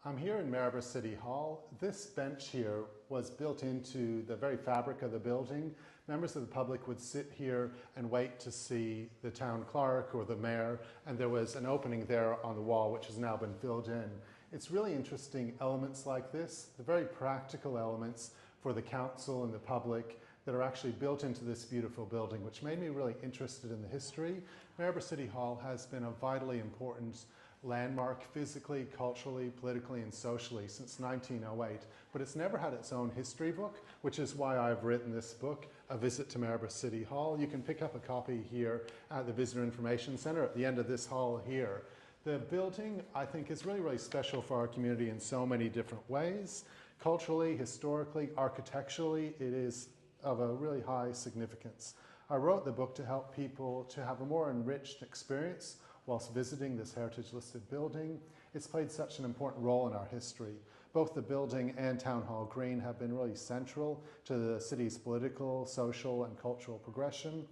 I'm here in Maryborough City Hall. This bench here was built into the very fabric of the building. Members of the public would sit here and wait to see the town clerk or the mayor, and there was an opening there on the wall which has now been filled in. It's really interesting elements like this, the very practical elements for the council and the public that are actually built into this beautiful building, which made me really interested in the history. Maryborough City Hall has been a vitally important landmark physically, culturally, politically, and socially since 1908, but it's never had its own history book, which is why I've written this book, A Visit to Maryborough City Hall. You can pick up a copy here at the Visitor Information Centre at the end of this hall here. The building, I think, is really, really special for our community in so many different ways. Culturally, historically, architecturally, it is of a really high significance. I wrote the book to help people to have a more enriched experience whilst visiting this heritage-listed building. It's played such an important role in our history. Both the building and Town Hall Green have been really central to the city's political, social, and cultural progression.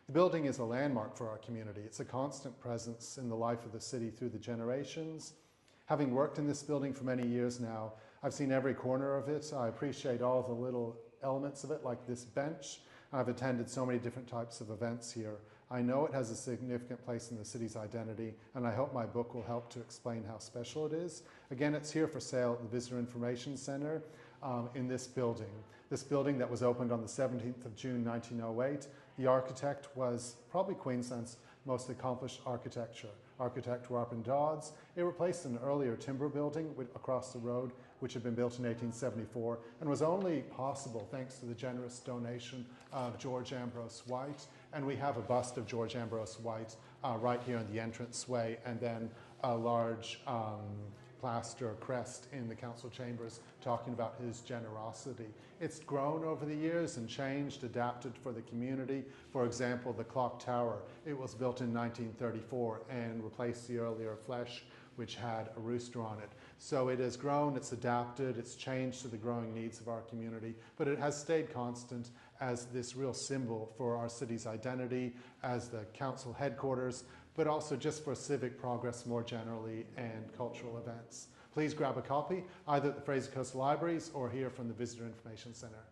The building is a landmark for our community. It's a constant presence in the life of the city through the generations. Having worked in this building for many years now, I've seen every corner of it. I appreciate all the little elements of it, like this bench. I've attended so many different types of events here. I know it has a significant place in the city's identity, and I hope my book will help to explain how special it is. Again, it's here for sale at the Visitor Information Centre in this building. This building that was opened on the 17th of June 1908. The architect was probably Queensland's most accomplished architect Warp & Dodds. It replaced an earlier timber building across the road, which had been built in 1874 and was only possible thanks to the generous donation of George Ambrose White. And we have a bust of George Ambrose White right here in the entranceway, and then a large plaster crest in the council chambers talking about his generosity. It's grown over the years and changed, adapted for the community. For example, the clock tower, it was built in 1934 and replaced the earlier flesh, which had a rooster on it. So it has grown, it's adapted, it's changed to the growing needs of our community, but it has stayed constant as this real symbol for our city's identity, as the council headquarters, but also just for civic progress more generally and cultural events. Please grab a copy, either at the Fraser Coast Libraries or here from the Visitor Information Centre.